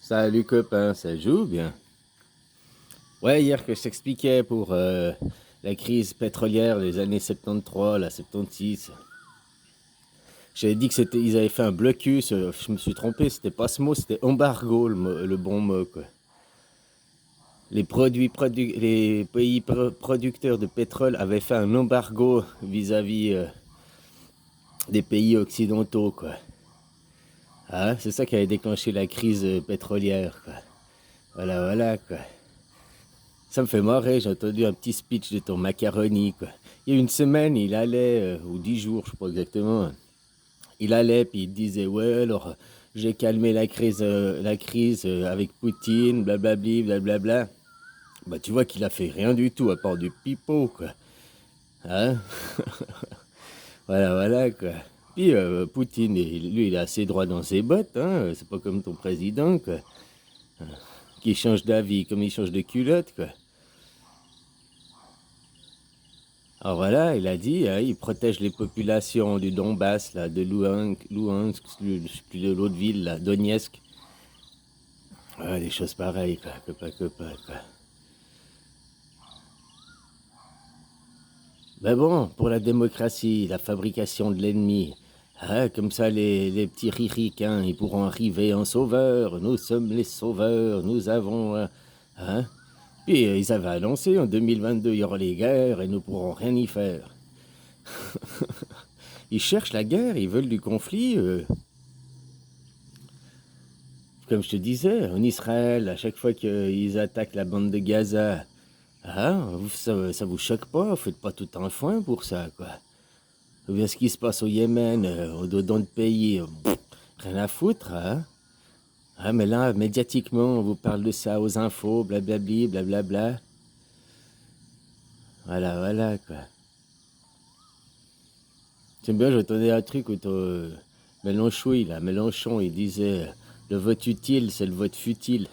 Salut copain, ça joue bien? Ouais, hier que je t'expliquais pour la crise pétrolière des années 73, la 76, j'avais dit que c'était, ils avaient fait un blocus, je me suis trompé, c'était pas ce mot, c'était embargo le bon mot quoi. Les pays producteurs de pétrole avaient fait un embargo vis-à-vis des pays occidentaux quoi. Ah, c'est ça qui avait déclenché la crise pétrolière quoi. Voilà quoi. Ça me fait marrer, j'ai entendu un petit speech de ton macaroni, quoi. Il y a une semaine, il allait, ou 10 jours, je sais pas exactement, il allait, puis il disait, ouais, alors, j'ai calmé la crise avec Poutine, blablabli, blablabla. Bah, tu vois qu'il a fait rien du tout, à part du pipeau, quoi. Hein? Voilà, quoi. Puis, Poutine, lui, il a assez droit dans ses bottes, hein. C'est pas comme ton président, quoi. Qui change d'avis comme il change de culotte, quoi. Alors voilà, il a dit, hein, il protège les populations du Donbass, là, de Louhansk, je sais plus de l'autre ville, là, Donetsk. Ouais, des choses pareilles, quoi, quoi. Mais bon, pour la démocratie, la fabrication de l'ennemi, hein, comme ça les petits riricains, ils pourront arriver en sauveurs, nous sommes les sauveurs, nous avons... hein. Puis ils avaient annoncé, en 2022, il y aura les guerres et nous pourrons rien y faire. Ils cherchent la guerre, ils veulent du conflit. Comme je te disais, en Israël, à chaque fois qu'ils attaquent la bande de Gaza, hein, ça vous choque pas? Faites pas tout un foin pour ça, quoi. Ou bien ce qui se passe au Yémen, au-dedans de pays, rien à foutre, hein. Ah, mais là, médiatiquement, on vous parle de ça aux infos, blablabli, blablabla. Voilà, quoi. J'aime bien, j'entendais un truc où Mélenchon, il disait le vote utile, c'est le vote futile.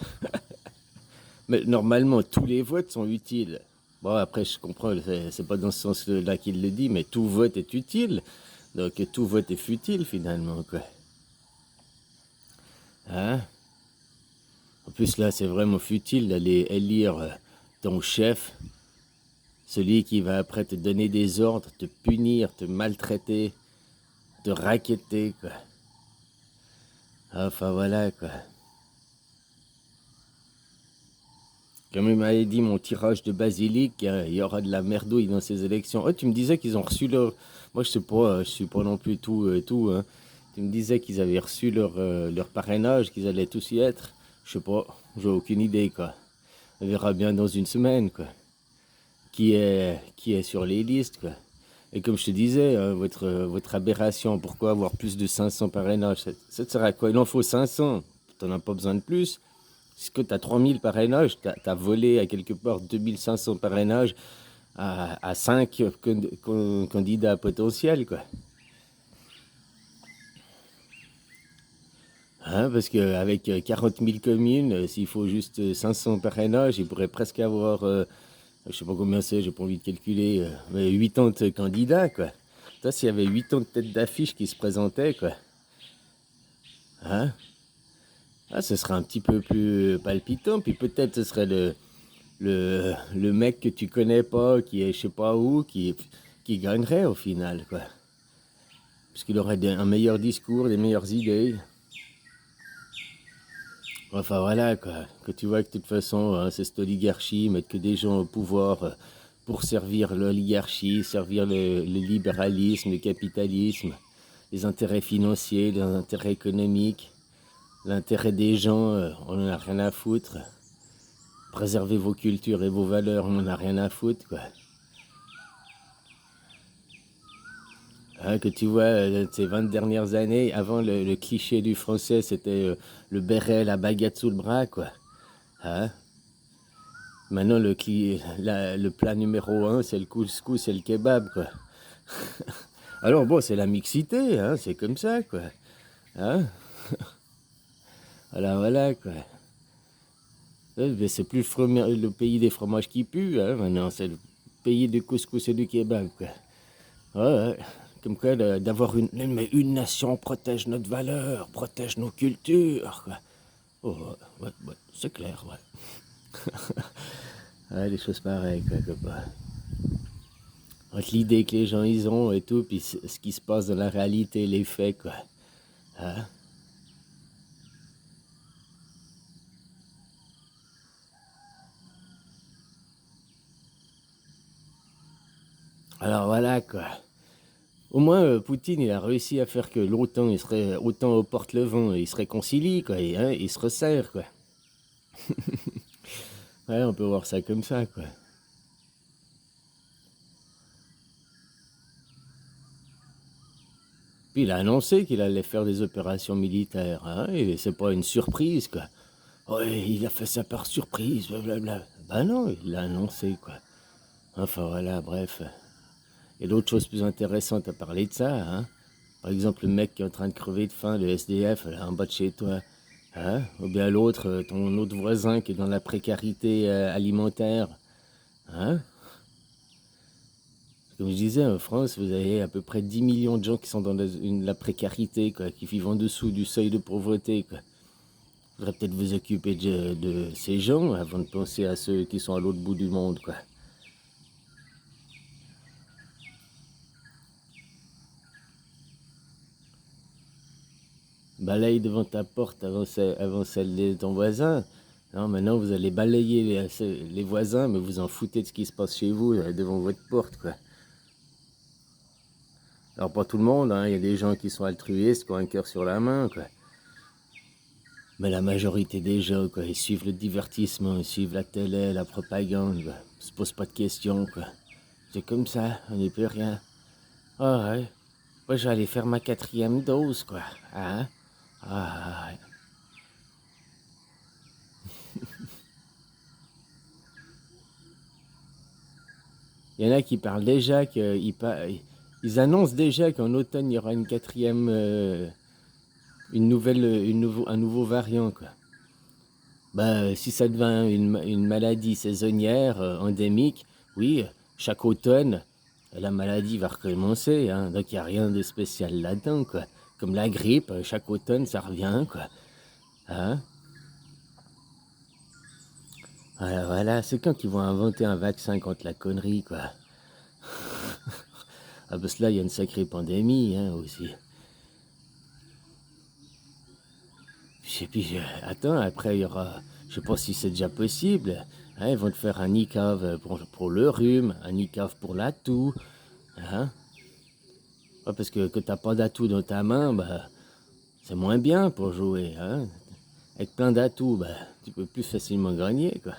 Mais normalement, tous les votes sont utiles. Bon, après, je comprends, c'est pas dans ce sens-là qu'il le dit, mais tout vote est utile. Donc, tout vote est futile, finalement, quoi. Hein? En plus, là, c'est vraiment futile d'aller élire ton chef, celui qui va après te donner des ordres, te punir, te maltraiter, te racketter, quoi. Enfin, voilà, quoi. Comme il m'avait dit mon tirage de basilic, il y aura de la merdouille dans ces élections. Oh, tu me disais qu'ils ont reçu leur... Moi, je sais pas, je suis pas non plus tout, hein. Tu me disais qu'ils avaient reçu leur parrainage, qu'ils allaient tous y être. Je sais pas, j'ai aucune idée, quoi. On verra bien dans une semaine, quoi. Qui est sur les listes, quoi. Et comme je te disais, hein, votre aberration, pourquoi avoir plus de 500 parrainages? Ça te sert à quoi? Il en faut 500. T'en as pas besoin de plus. Si que tu as 3000 parrainages, tu as volé à quelque part 2500 parrainages à 5 candidats potentiels, quoi. Hein, parce qu'avec 40 000 communes, s'il faut juste 500 parrainages, il pourrait presque avoir, je sais pas combien c'est, j'ai pas envie de calculer, mais 80 candidats, quoi. Toi, s'il y avait 80 têtes d'affiche qui se présentaient, quoi. Hein? Ah, ce serait un petit peu plus palpitant, puis peut-être ce serait le mec que tu connais pas, qui est je sais pas où, qui gagnerait au final, quoi. Parce qu'il aurait un meilleur discours, des meilleures idées. Enfin voilà, quoi. Que tu vois que de toute façon, hein, c'est cette oligarchie, mettre que des gens au pouvoir pour servir l'oligarchie, servir le libéralisme, le capitalisme, les intérêts financiers, les intérêts économiques, l'intérêt des gens, on n'en a rien à foutre. Préservez vos cultures et vos valeurs, on n'en a rien à foutre, quoi. Hein, que tu vois, ces 20 dernières années, avant le cliché du français, c'était le béret, la baguette sous le bras, quoi. Hein? Maintenant, le plat numéro un, c'est le couscous et le kebab, quoi. Alors bon, c'est la mixité, hein, c'est comme ça, quoi. Hein? Voilà, quoi. Mais c'est plus le pays des fromages qui pue, hein, maintenant, c'est le pays du couscous et du kebab, quoi. Ouais. Comme quoi, d'avoir mais une nation protège notre valeur, protège nos cultures, quoi. Oh, ouais, c'est clair, ouais. Ouais, des choses pareilles, quoi, copain. Entre l'idée que les gens ils ont et tout, puis ce qui se passe dans la réalité, les faits, quoi. Hein? Alors voilà, quoi. Au moins, Poutine, il a réussi à faire que l'OTAN, autant au porte-le-vent, il se réconcilie, quoi, et hein, il se resserre, quoi. Ouais, on peut voir ça comme ça, quoi. Puis il a annoncé qu'il allait faire des opérations militaires, hein, et c'est pas une surprise, quoi. Ouais, il a fait ça par surprise, blablabla. Ben non, il l'a annoncé, quoi. Enfin voilà, bref. Il y a d'autres choses plus intéressantes à parler de ça, hein. Par exemple, le mec qui est en train de crever de faim, le SDF, là, en bas de chez toi. Hein? Ou bien l'autre, ton autre voisin qui est dans la précarité alimentaire. Hein? Comme je disais, en France, vous avez à peu près 10 millions de gens qui sont dans la précarité, quoi, qui vivent en dessous du seuil de pauvreté, quoi. Il faudrait peut-être vous occuper de ces gens avant de penser à ceux qui sont à l'autre bout du monde, quoi. Balaye devant ta porte avant celle de ton voisin. Non, maintenant vous allez balayer les voisins, mais vous en foutez de ce qui se passe chez vous, devant votre porte, quoi. Alors pas tout le monde, hein, il y a des gens qui sont altruistes, qui ont un cœur sur la main, quoi. Mais la majorité des gens, quoi, ils suivent le divertissement, ils suivent la télé, la propagande, quoi. Ils se posent pas de questions, quoi. C'est comme ça, on n'y peut rien. Ah ouais, moi je vais aller faire ma 4e dose, quoi. Hein? Ah ouais. Il y en a qui parlent déjà, ils annoncent déjà qu'en automne il y aura une quatrième, un nouveau variant, quoi. Bah, si ça devient une maladie saisonnière, endémique, oui, chaque automne, la maladie va recommencer, hein, donc il n'y a rien de spécial là-dedans, quoi. Comme la grippe, chaque automne, ça revient, quoi. Hein? Voilà, voilà, c'est quand qu'ils vont inventer un vaccin contre la connerie, quoi. Ah, parce que là, il y a une sacrée pandémie, hein, aussi. Attends, après, il y aura, je sais pas si c'est déjà possible, hein, ils vont te faire un ICAV pour le rhume, un ICAV pour la toux, hein. Ouais, parce que t'as pas d'atout dans ta main, bah, c'est moins bien pour jouer, hein. Avec plein d'atouts, bah, tu peux plus facilement gagner, quoi.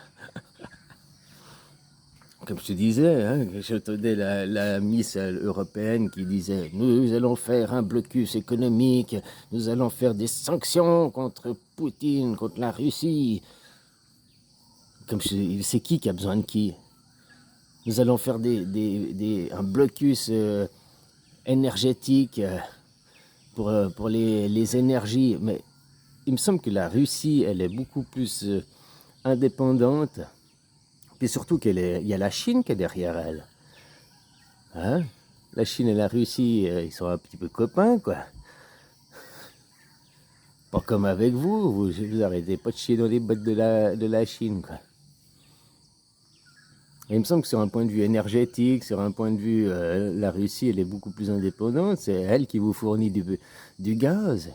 Comme je te disais, hein, j'entendais la Miss européenne qui disait: nous allons faire un blocus économique, nous allons faire des sanctions contre Poutine, contre la Russie. C'est qui a besoin de qui? Nous allons faire un blocus énergétique pour les énergies. Mais il me semble que la Russie, elle est beaucoup plus indépendante. Et surtout il y a la Chine qui est derrière elle. Hein? La Chine et la Russie, ils sont un petit peu copains, quoi. Pas comme avec vous, vous arrêtez pas de chier dans les bottes de la Chine, quoi. Et il me semble que sur un point de vue énergétique, sur un point de vue, la Russie, elle est beaucoup plus indépendante. C'est elle qui vous fournit du gaz.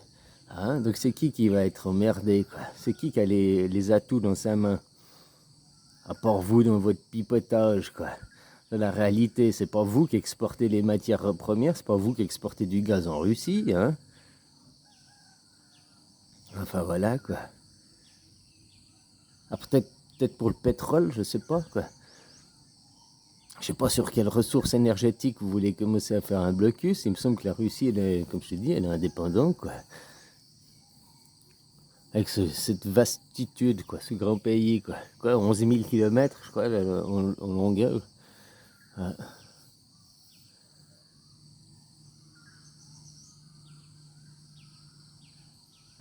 Hein? Donc c'est qui va être emmerdé, quoi? C'est qui a les atouts dans sa main? À part vous dans votre pipotage, quoi. Dans la réalité, c'est pas vous qui exportez les matières premières, c'est pas vous qui exportez du gaz en Russie, hein. Enfin voilà, quoi. Ah, peut-être pour le pétrole, je sais pas, quoi. Je sais pas sur quelles ressources énergétiques vous voulez commencer à faire un blocus. Il me semble que la Russie, elle est, comme je te dis, elle est indépendante, quoi. Avec cette vastitude, quoi, ce grand pays, quoi, 11 000 kilomètres, je crois, en longueur. Ouais.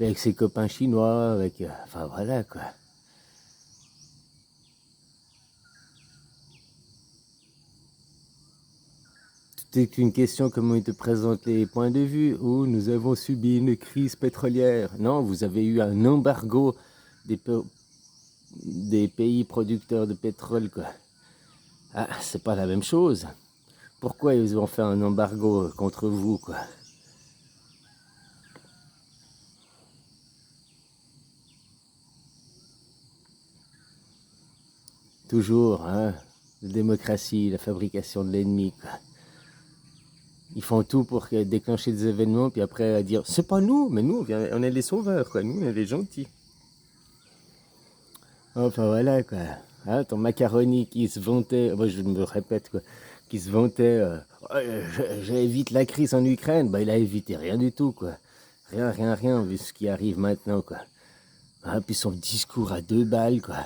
Avec ses copains chinois, enfin voilà, quoi. Tout est une question comment ils te présentent les points de vue. Oh, nous avons subi une crise pétrolière. Non, vous avez eu un embargo des, des pays producteurs de pétrole, quoi. Ah, c'est pas la même chose. Pourquoi ils ont fait un embargo contre vous, quoi? Toujours, hein, la démocratie, la fabrication de l'ennemi, quoi. Ils font tout pour déclencher des événements, puis après dire c'est pas nous, mais nous, on est les sauveurs, quoi. Nous, on est les gentils. Enfin voilà, quoi. Hein, ton macaroni qui se vantait, moi je me répète, quoi, qui se vantait, ouais, j'évite la crise en Ukraine, bah il a évité rien du tout, quoi. Rien, rien, rien, vu ce qui arrive maintenant, quoi. Hein, puis son discours à 2 balles, quoi.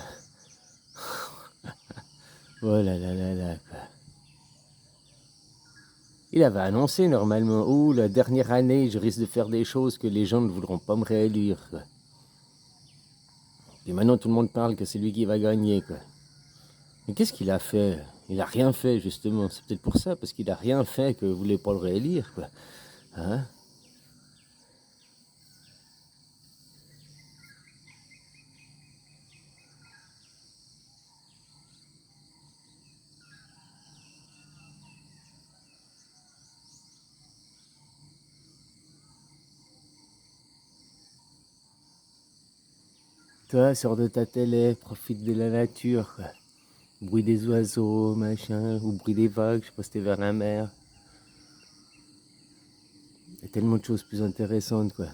Oh là là là là, quoi. Il avait annoncé normalement, oh, la dernière année, je risque de faire des choses que les gens ne voudront pas me réélire, quoi. Et maintenant, tout le monde parle que c'est lui qui va gagner, quoi. Mais qu'est-ce qu'il a fait? Il a rien fait, justement. C'est peut-être pour ça, parce qu'il a rien fait que vous voulez pas le réélire, quoi. Hein? Toi, sors de ta télé, profite de la nature, quoi. Bruit des oiseaux, machin, ou bruit des vagues, je sais pas si t'es vers la mer. Il y a tellement de choses plus intéressantes, quoi.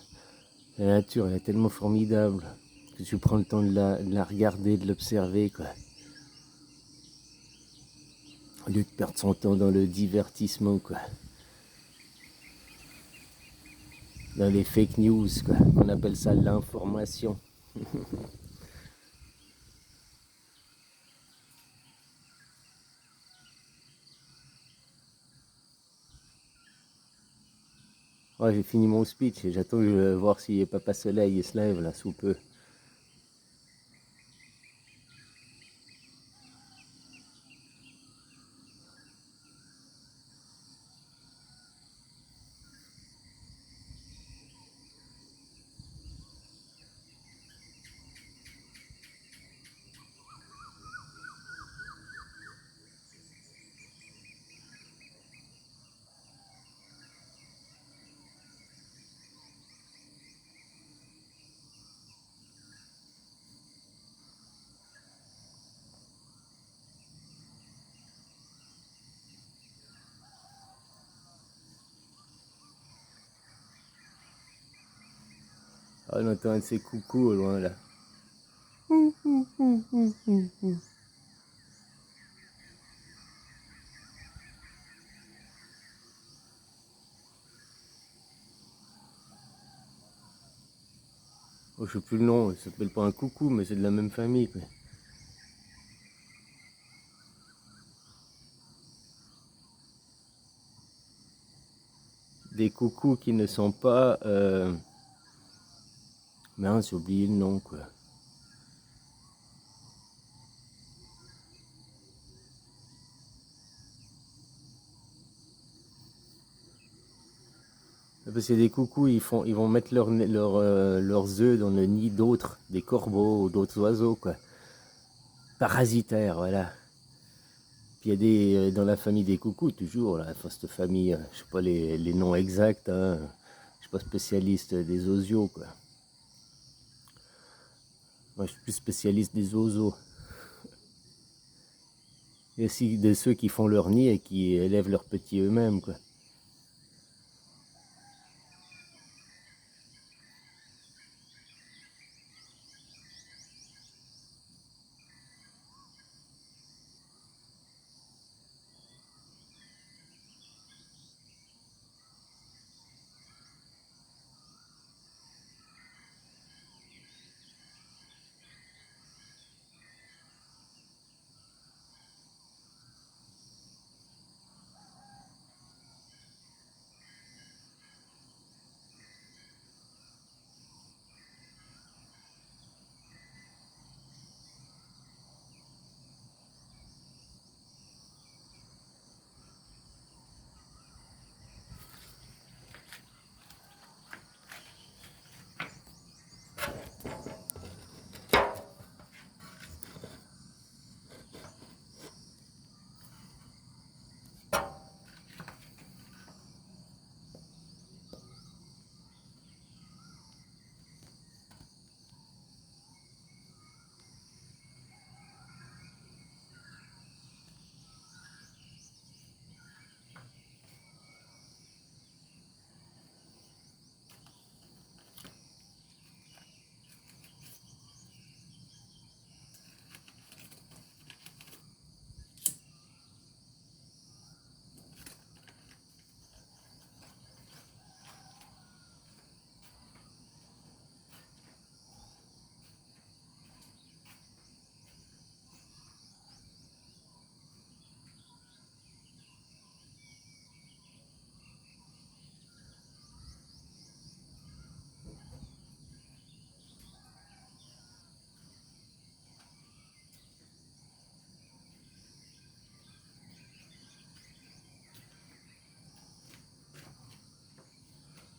La nature, elle est tellement formidable que tu prends le temps de la regarder, de l'observer, quoi. Au lieu de perdre son temps dans le divertissement, quoi. Dans les fake news, quoi. On appelle ça l'information. Ouais, j'ai fini mon speech et j'attends de voir si Papa Soleil il se lève là sous peu. Ah, on entend un de ces coucous au loin là. Oh, je sais plus le nom, ça s'appelle pas un coucou, mais c'est de la même famille, quoi. Des coucous qui ne sont pas. Mince, j'ai oublié le nom, quoi. Parce que des coucous, ils vont mettre leurs œufs dans le nid d'autres, des corbeaux ou d'autres oiseaux, quoi. Parasitaires, voilà. Puis il y a dans la famille des coucous, toujours, la cette famille, je sais pas les noms exacts, hein. Je suis pas spécialiste des osios, quoi. Moi, je suis plus spécialiste des oiseaux. Et aussi de ceux qui font leur nid et qui élèvent leurs petits eux-mêmes, quoi.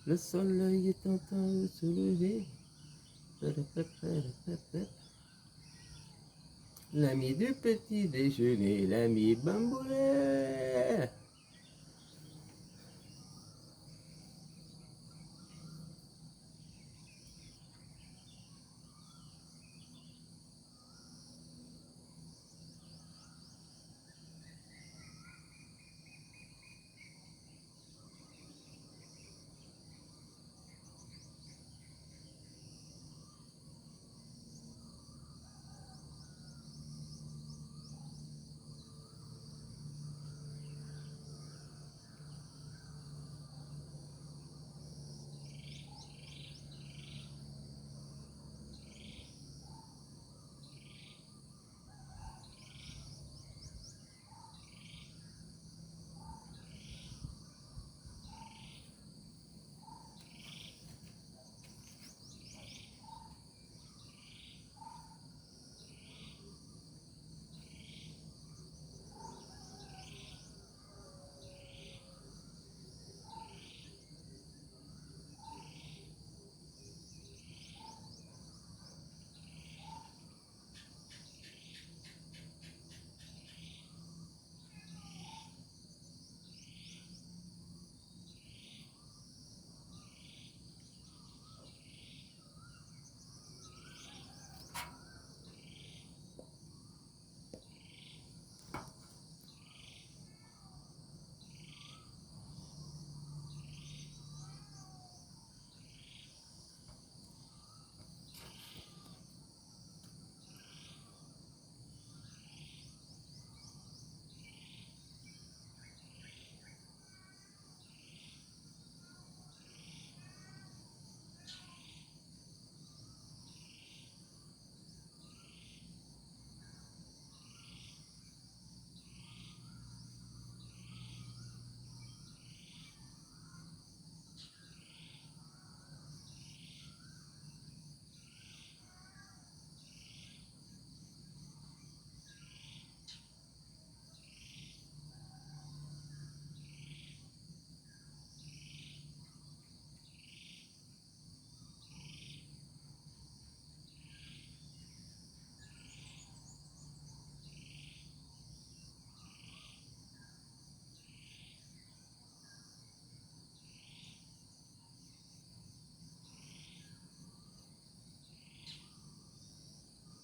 Le soleil est en train de se lever. L'ami du petit déjeuner, l'ami bamboulet.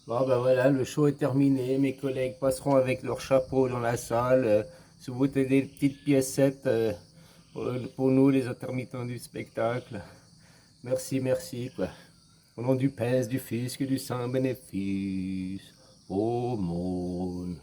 Bon ben voilà, le show est terminé. Mes collègues passeront avec leur chapeau dans la salle, se botter des petites piécettes pour nous, les intermittents du spectacle. Merci, merci, quoi. Au nom du Père, du Fils et du Saint-Bénéfice. Aumône.